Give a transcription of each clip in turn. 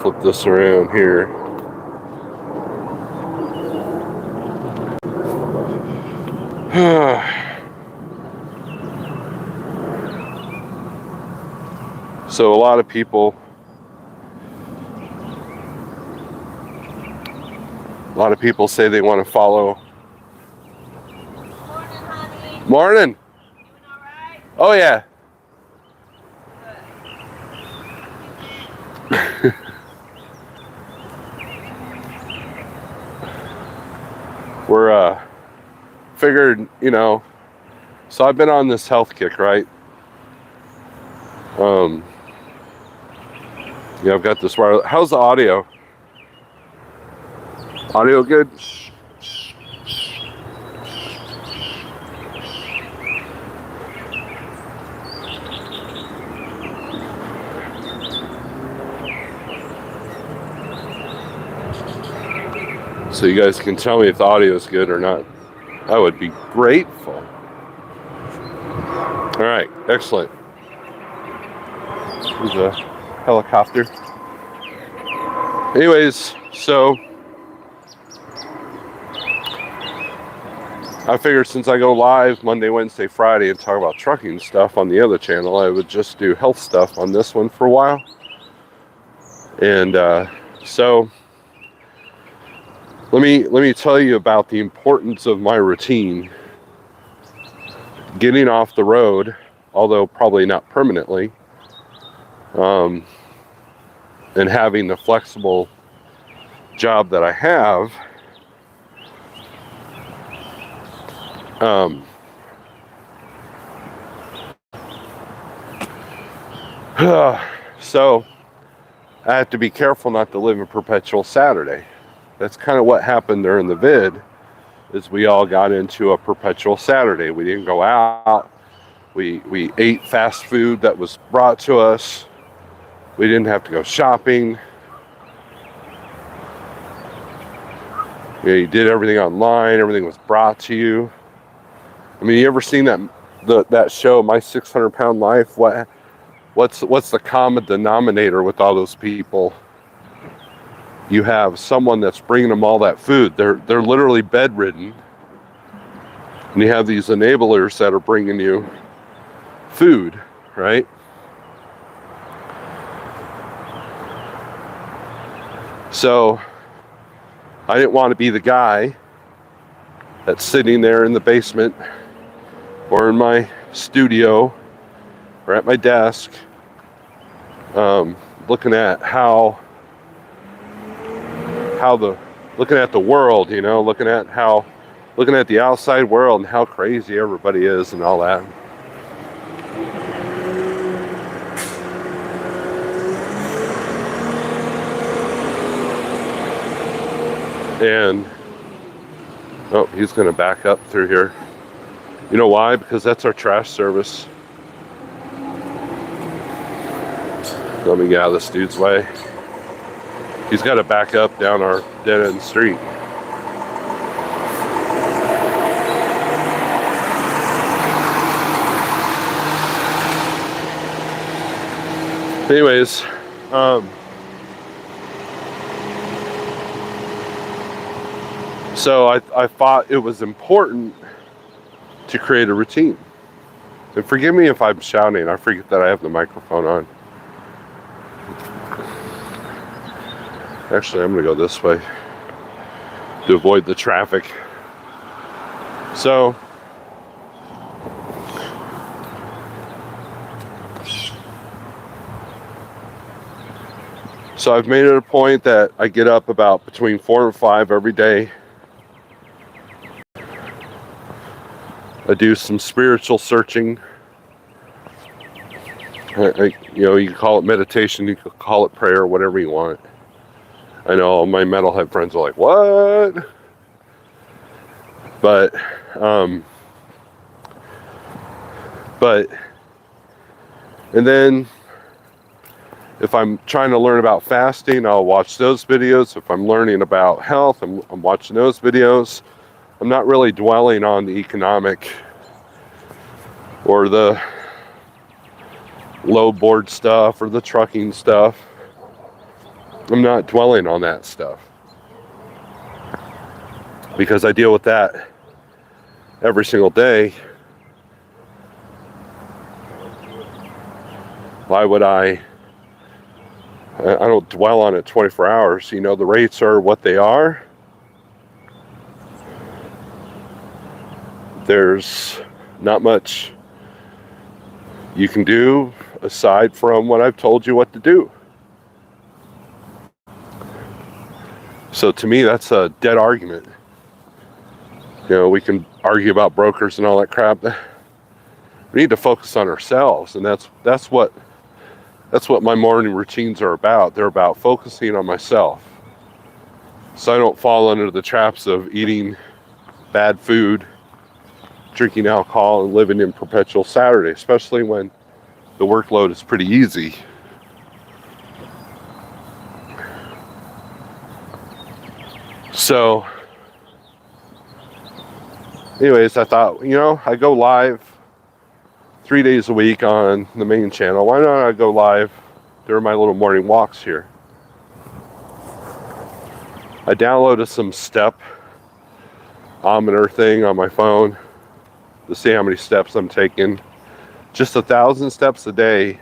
Flip this around here. So a lot of people say they want to follow. Morning, honey. Morning. You doing all right? Oh yeah. We're figured, so I've been on this health kick, right? Yeah, I've got this wireless. How's the audio? Audio good? So you guys can tell me if the audio is good or not. I would be grateful. All right, excellent. There's a helicopter. Anyways, so I figured since I go live Monday, Wednesday, Friday and talk about trucking stuff on the other channel, I would just do health stuff on this one for a while. And so let me tell you about the importance of my routine. Getting off the road, although probably not permanently, and having the flexible job that I have. So I have to be careful not to live in perpetual Saturday. That's kind of what happened during the vid, is we all got into a perpetual Saturday. We didn't go out. We ate fast food that was brought to us. We didn't have to go shopping. You did everything online. Everything was brought to you. I mean, you ever seen that show, My 600-Pound Life? What's the common denominator with all those people? You have someone that's bringing them all that food. They're literally bedridden, and you have these enablers that are bringing you food, right? So I didn't want to be the guy that's sitting there in the basement or in my studio or at my desk, looking at looking at the world, looking at the outside world and how crazy everybody is and all that. And he's going to back up through here. You know why? Because that's our trash service. Let me get out of this dude's way. He's got to back up down our dead-end street. Anyways, so I thought it was important to create a routine. And forgive me if I'm shouting. I forget that I have the microphone on. Actually, I'm going to go this way to avoid the traffic. So I've made it a point that I get up about between 4 and 5 every day. I do some spiritual searching. You can call it meditation, you can call it prayer, whatever you want. I know my metalhead friends are like, what? But and then if I'm trying to learn about fasting, I'll watch those videos. If I'm learning about health, I'm watching those videos. I'm not really dwelling on the economic or the low board stuff or the trucking stuff. I'm not dwelling on that stuff because I deal with that every single day. Why would I don't dwell on it 24 hours. You know, the rates are what they are. There's not much you can do aside from what I've told you what to do. So to me, that's a dead argument. You know, we can argue about brokers and all that crap. We need to focus on ourselves, and that's what my morning routines are about. They're about focusing on myself, so I don't fall under the traps of eating bad food, drinking alcohol, and living in perpetual Saturday, especially when the workload is pretty easy. So anyways, I thought, you know, I go live 3 days a week on the main channel. Why not I go live during my little morning walks here? I downloaded some step-ometer thing on my phone to see how many steps I'm taking. Just 1,000 steps a day.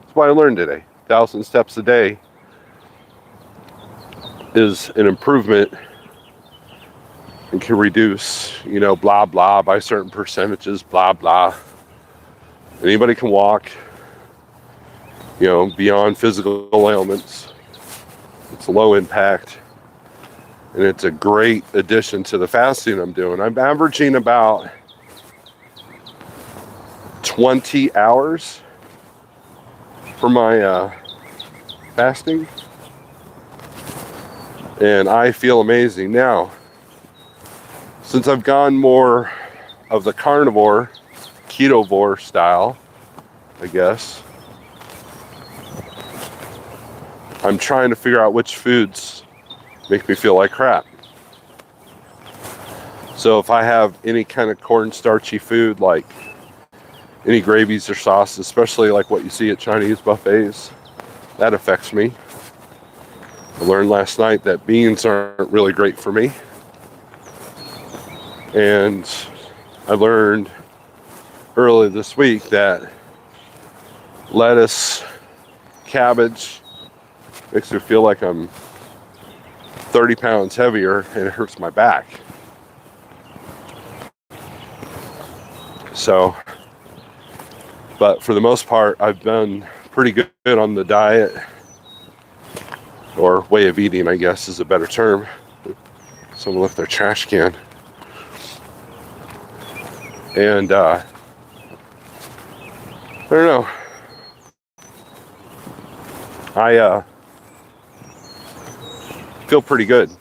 That's what I learned today. 1,000 steps a day is an improvement and can reduce, you know, blah, blah, by certain percentages, blah, blah. Anybody can walk, you know, beyond physical ailments. It's low impact. And it's a great addition to the fasting I'm doing. I'm averaging about 20 hours for my fasting. And I feel amazing. Now, since I've gone more of the carnivore, ketovore style, I guess, I'm trying to figure out which foods make me feel like crap. So if I have any kind of cornstarchy food, like any gravies or sauces, especially like what you see at Chinese buffets, that affects me. I learned last night that beans aren't really great for me. And I learned early this week that lettuce, cabbage makes me feel like I'm 30 pounds heavier and it hurts my back. So, but for the most part, I've been pretty good on the diet, or way of eating, I guess is a better term. Someone left their trash can. And I don't know. I feel pretty good.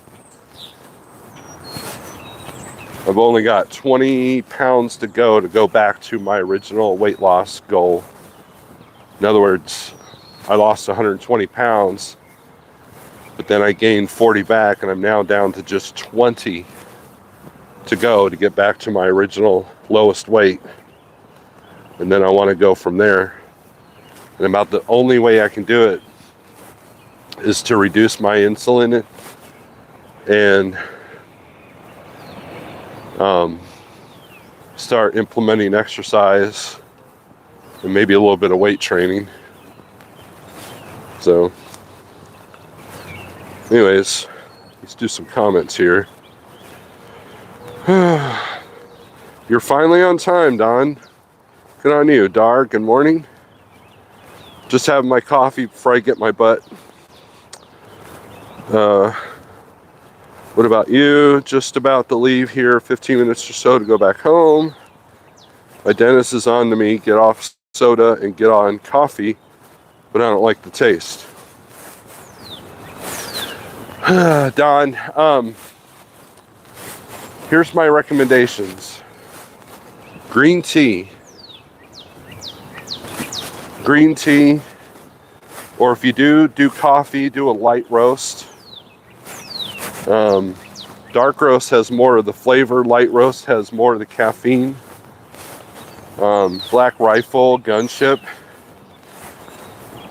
I've only got 20 pounds to go back to my original weight loss goal. In other words, I lost 120 pounds, but then I gained 40 back, and I'm now down to just 20 to go to get back to my original lowest weight. And then I want to go from there. And about the only way I can do it is to reduce my insulin and start implementing exercise and maybe a little bit of weight training. So anyways, let's do some comments here. You're finally on time, Don. Good on you. Dar, good morning. Just having my coffee before I get my butt. What about you? Just about to leave here, 15 minutes or so to go back home. My dentist is on to me, get off soda and get on coffee, but I don't like the taste. Don, here's my recommendations. Green tea, or if you do coffee, do a light roast. Dark roast has more of the flavor, light roast has more of the caffeine. Black Rifle Gunship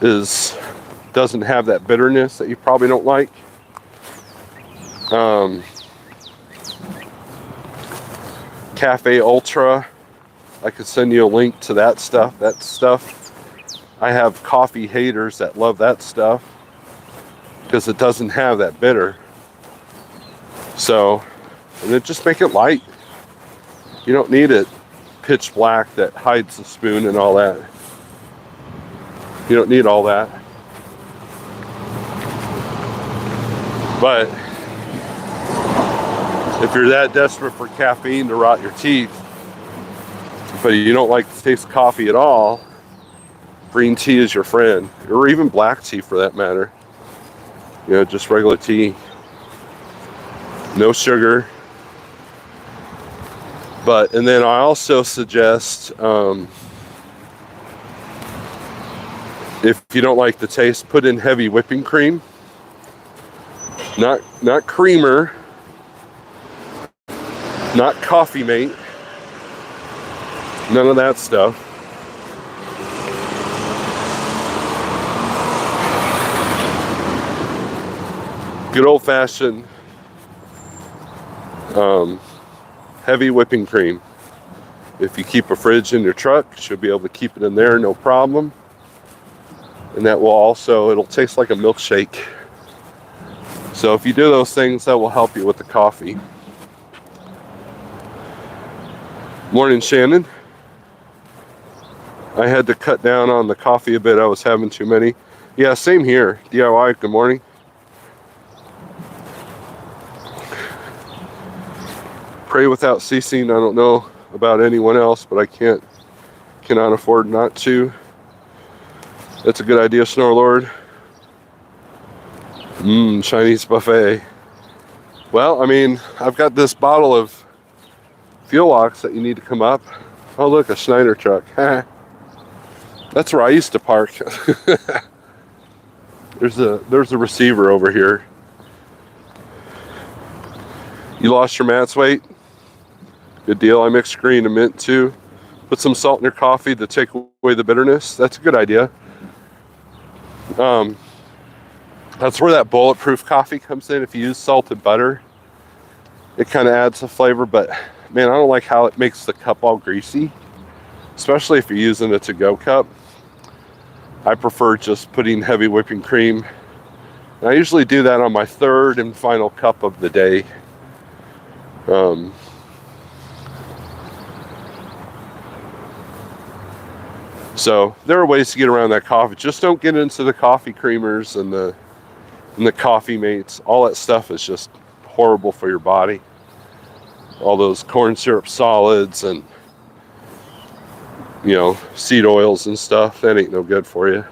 is doesn't have that bitterness that you probably don't like. Cafe Ultra, I could send you a link to that stuff. I have coffee haters that love that stuff because it doesn't have that bitter. So, and then just make it light. You don't need it pitch black that hides the spoon and all that. You don't need all that. But if you're that desperate for caffeine to rot your teeth, but you don't like the taste of coffee at all, green tea is your friend, or even black tea for that matter. You know, just regular tea, no sugar. And then I also suggest, if you don't like the taste, put in heavy whipping cream, not creamer, not Coffee Mate, none of that stuff. Good old-fashioned heavy whipping cream. If you keep a fridge in your truck, you should be able to keep it in there, no problem. And that will also, it'll taste like a milkshake. So if you do those things, that will help you with the coffee. Morning, Shannon. I had to cut down on the coffee a bit. I was having too many. Yeah, same here. DIY, good morning. Pray without ceasing. I don't know about anyone else, but I cannot afford not to. That's a good idea, Snore Lord. Chinese buffet. Well, I mean, I've got this bottle of fuel ox that you need to come up. Oh, look, a Schneider truck. That's where I used to park. There's a receiver over here. You lost your Matt's weight? Good deal. I mixed green and mint too. Put some salt in your coffee to take away the bitterness. That's a good idea. That's where that bulletproof coffee comes in. If you use salted butter, it kind of adds a flavor, but man, I don't like how it makes the cup all greasy, especially if you're using a to-go cup. I prefer just putting heavy whipping cream. And I usually do that on my third and final cup of the day. So there are ways to get around that coffee. Just don't get into the coffee creamers and the Coffee Mates. All that stuff is just horrible for your body. All those corn syrup solids and, you know, seed oils and stuff, that ain't no good for you.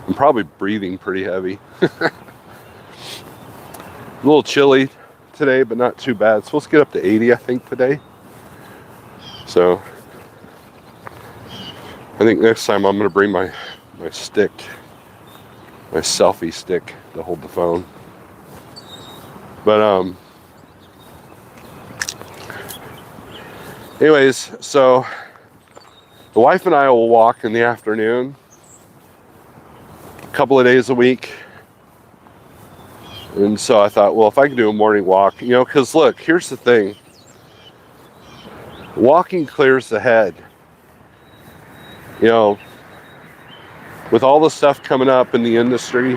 I'm probably breathing pretty heavy. A little chilly today, but not too bad. It's supposed to get up to 80, I think, today. So I think next time I'm going to bring my stick, my selfie stick to hold the phone. But anyways, so the wife and I will walk in the afternoon a couple of days a week. And so I thought, well, if I can do a morning walk, you know, because look, here's the thing. Walking clears the head. You know, with all the stuff coming up in the industry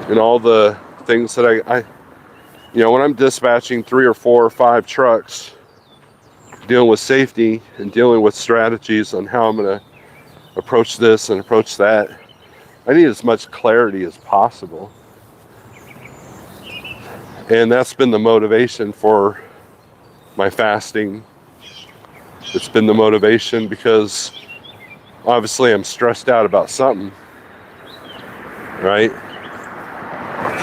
and all the things that I you know, when I'm dispatching 3 or 4 or 5 trucks, dealing with safety and dealing with strategies on how I'm going to approach this and approach that, I need as much clarity as possible. And that's been the motivation for my fasting. It's been the motivation because obviously I'm stressed out about something, right?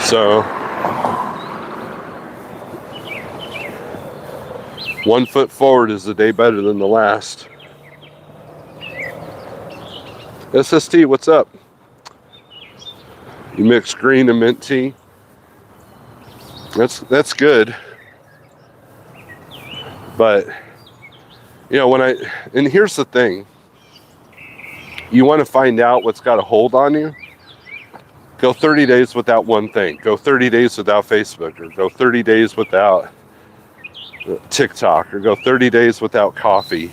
So one foot forward is a day better than the last. SST, what's up? You mix green and mint tea. That's good. But you know, and here's the thing. You want to find out what's got a hold on you? Go 30 days without one thing. Go 30 days without Facebook, or go 30 days without TikTok, or go 30 days without coffee.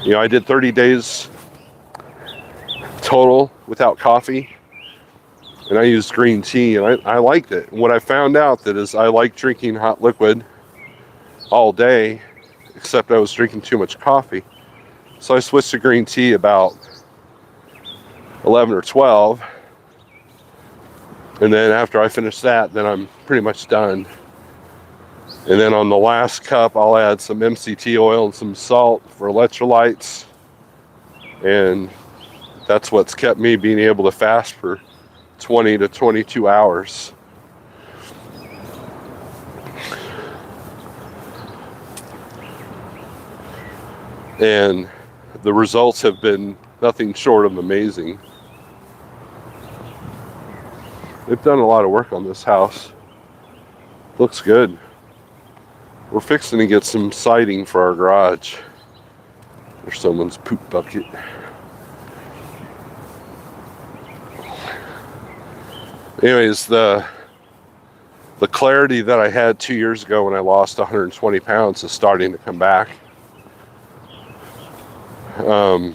You know, I did 30 days total without coffee, and I used green tea, and I liked it. And what I found out that is I like drinking hot liquid all day, except I was drinking too much coffee. So I switched to green tea about 11 or 12. And then after I finish that, then I'm pretty much done. And then on the last cup, I'll add some MCT oil and some salt for electrolytes. And that's what's kept me being able to fast for 20 to 22 hours. And the results have been nothing short of amazing. They've done a lot of work on this house. Looks good. We're fixing to get some siding for our garage. There's someone's poop bucket. Anyways, the clarity that I had 2 years ago when I lost 120 pounds is starting to come back. The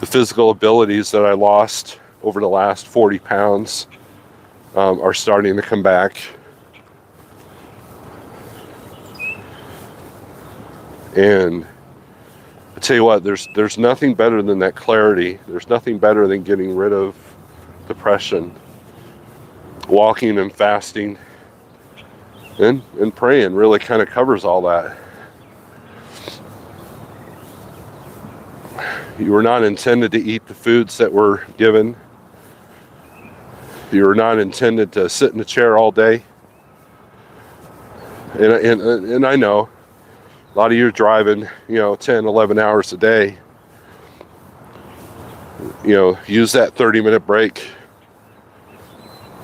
physical abilities that I lost over the last 40 pounds are starting to come back. And I tell you what, there's nothing better than that clarity. There's nothing better than getting rid of depression. Walking and fasting and praying really kind of covers all that. You were not intended to eat the foods that were given. You were not intended to sit in a chair all day. And I know a lot of you are driving, 10, 11 hours a day. Use that 30-minute break.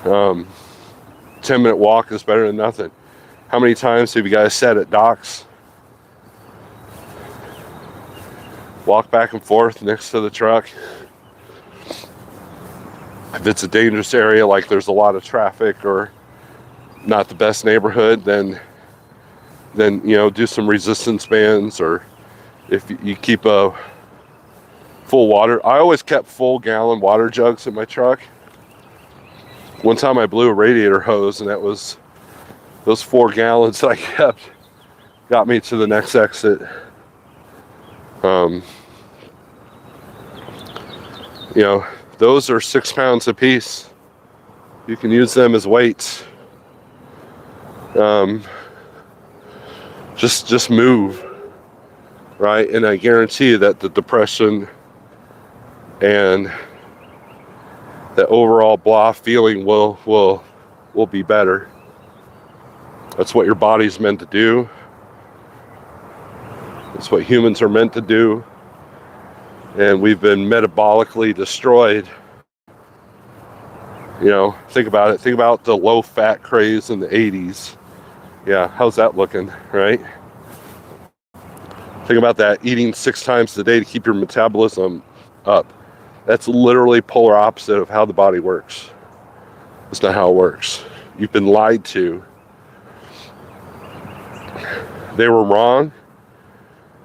10-minute walk is better than nothing. How many times have you guys sat at docks? Walk back and forth next to the truck. If it's a dangerous area, like there's a lot of traffic or not the best neighborhood, then do some resistance bands. Or if you keep a full water, I always kept full gallon water jugs in my truck. One time I blew a radiator hose, and that was those 4 gallons that I kept got me to the next exit. Those are 6 pounds apiece. You can use them as weights. Just move, right? And I guarantee you that the depression and the overall blah feeling will be better. That's what your body's meant to do. That's what humans are meant to do. And we've been metabolically destroyed. Think about it. Think about the low-fat craze in the 80s. Yeah, how's that looking, right? Think about that, eating 6 times a day to keep your metabolism up. That's literally polar opposite of how the body works. That's not how it works. You've been lied to. They were wrong,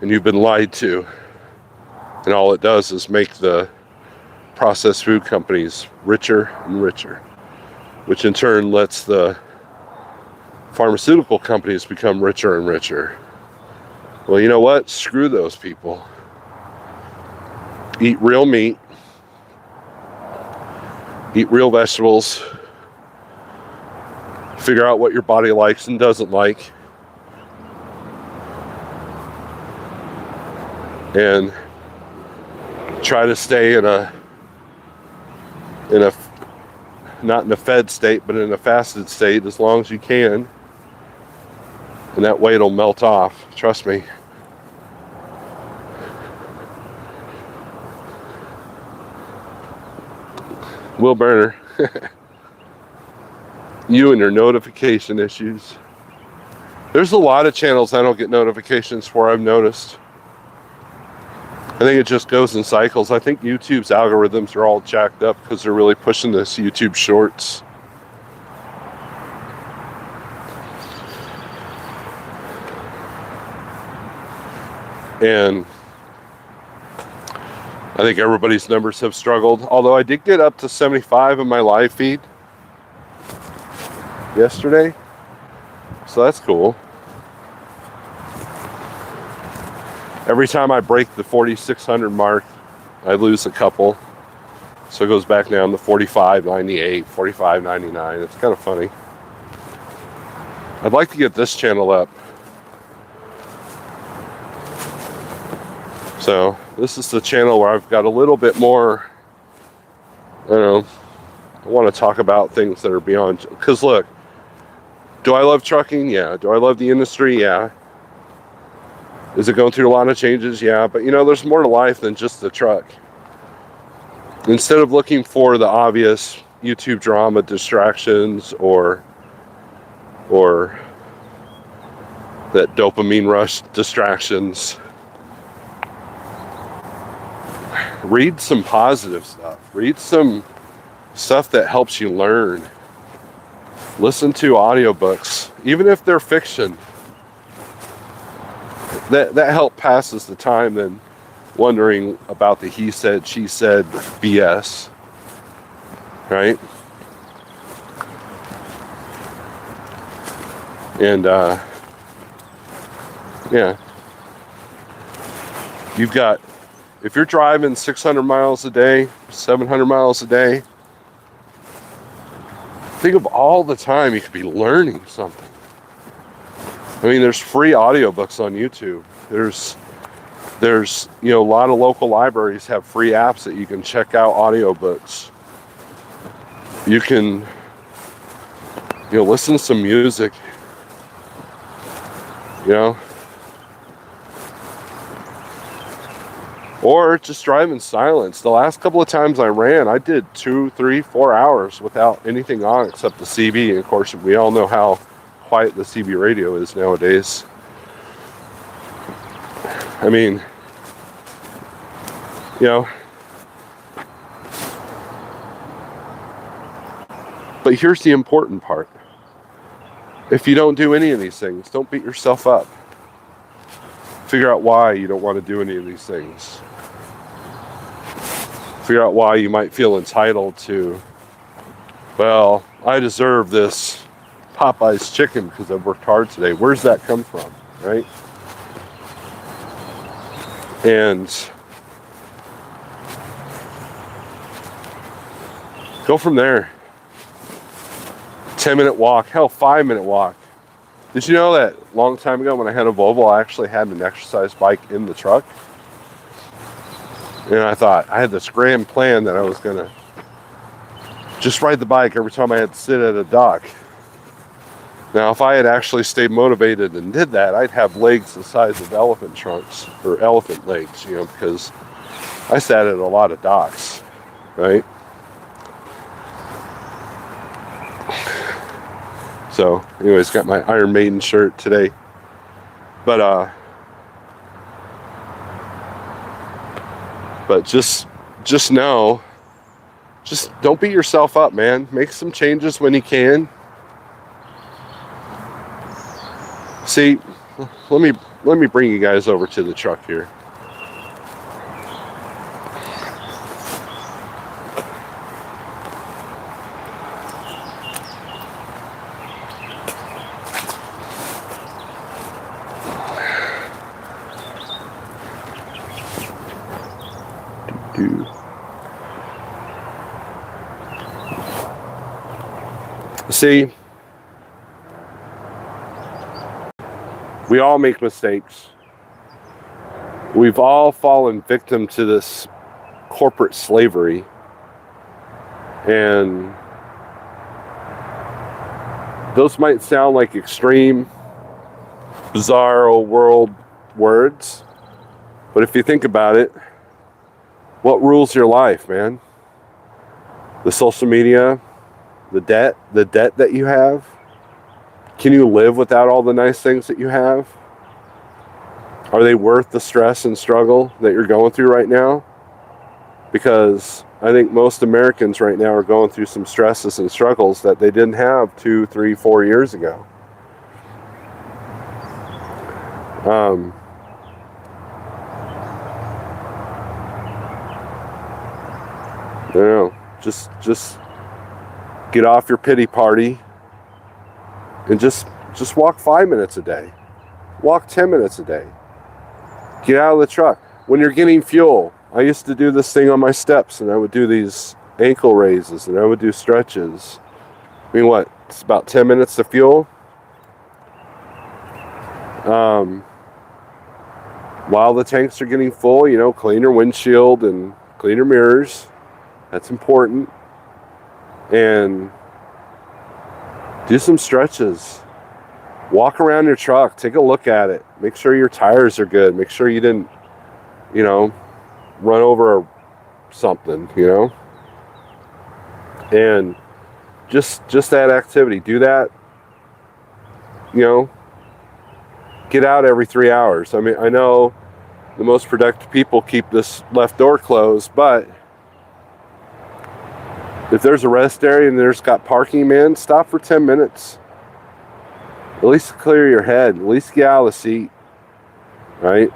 and you've been lied to. And all it does is make the processed food companies richer and richer, which in turn lets the pharmaceutical companies become richer and richer. Well, you know what? Screw those people. Eat real meat. Eat real vegetables. Figure out what your body likes and doesn't like. And try to stay in a not in a fed state, but in a fasted state as long as you can. And that weight will melt off. Trust me. Will Burner. You and your notification issues. There's a lot of channels I don't get notifications for, I've noticed. think it just goes in cycles. I think YouTube's algorithms are all jacked up because they're really pushing this YouTube Shorts. And I think everybody's numbers have struggled. Although I did get up to 75 in my live feed yesterday. So that's cool. Every time I break the 4,600 mark, I lose a couple. So it goes back down to 45.98, 45.99. It's kind of funny. I'd like to get this channel up. So this is the channel where I've got a little bit more, I don't know, I want to talk about things that are beyond, because look, do I love trucking? Yeah. Do I love the industry? Yeah. Is it going through a lot of changes? Yeah. But you know, there's more to life than just the truck. Instead of looking for the obvious YouTube drama distractions or that dopamine rush distractions, read some positive stuff. Read some stuff that helps you learn. Listen to audiobooks, even if they're fiction. That help passes the time than wondering about the he said, she said BS. Right? And yeah. You've got, if you're driving 600 miles a day, 700 miles a day, think of all the time you could be learning something. I mean, there's free audiobooks on YouTube. There's you know, a lot of local libraries have free apps that you can check out audiobooks. You can, you know, listen to some music. You know, or just drive in silence. The last couple of times I ran, I did 2, 3, 4 hours without anything on except the CB. And of course, we all know how quiet the CB radio is nowadays. I mean, you know, but here's the important part. If you don't do any of these things, don't beat yourself up. Figure out why you don't want to do any of these things. Figure out why you might feel entitled to, well, I deserve this Popeye's chicken because I've worked hard today. Where's that come from, right? And go from there. 10-minute walk, hell, 5-minute walk. Did you know that a long time ago when I had a Volvo, I actually had an exercise bike in the truck? And I thought, I had this grand plan that I was going to just ride the bike every time I had to sit at a dock. Now, if I had actually stayed motivated and did that, I'd have legs the size of elephant trunks, or elephant legs, you know, because I sat at a lot of docks, right? So, anyways, got my Iron Maiden shirt today. But just know, just don't beat yourself up, man. Make some changes when you can. See, let me bring you guys over to the truck here. See, we all make mistakes. We've all fallen victim to this corporate slavery. And those might sound like extreme, bizarro world words. But if you think about it, what rules your life, man? The social media, the debt that you have? Can you live without all the nice things that you have? Are they worth the stress and struggle that you're going through right now? Because I think most Americans right now are going through some stresses and struggles that they didn't have 2, 3, 4 years ago. You know, just get off your pity party and just walk 5 minutes a day. Walk 10 minutes a day. Get out of the truck. When you're getting fuel, I used to do this thing on my steps, and I would do these ankle raises, and I would do stretches. I mean, what? It's about 10 minutes to fuel. While the tanks are getting full, you know, clean your windshield and clean your mirrors. That's important. And do some stretches. Walk around your truck. Take a look at it. Make sure your tires are good. Make sure you didn't, you know, run over something, you know. And just that activity. Do that, you know. Get out every 3 hours. I mean, I know the most productive people keep this left door closed, but if there's a rest area and there's got parking, man, stop for 10 minutes. At least clear your head. At least get out of the seat. Right?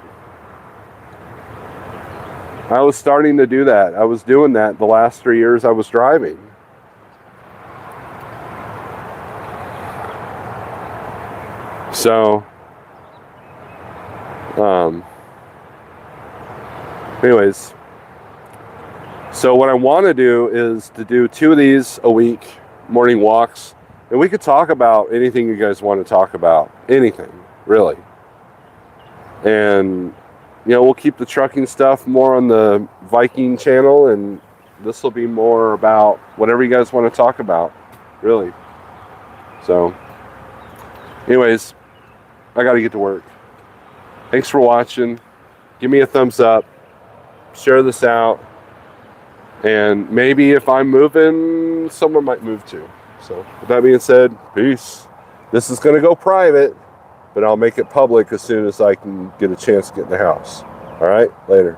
I was starting to do that. I was doing that the last 3 years I was driving. So, anyways, so what I want to do is to do 2 of these a week, morning walks, and we could talk about anything you guys want to talk about, anything, really. And, you know, we'll keep the trucking stuff more on the Viking channel, and this will be more about whatever you guys want to talk about, really. So, anyways, I got to get to work. Thanks for watching. Give me a thumbs up. Share this out. And maybe if I'm moving, someone might move too. So with that being said, peace. This is going to go private, but I'll make it public as soon as I can get a chance to get in the house. All right, later.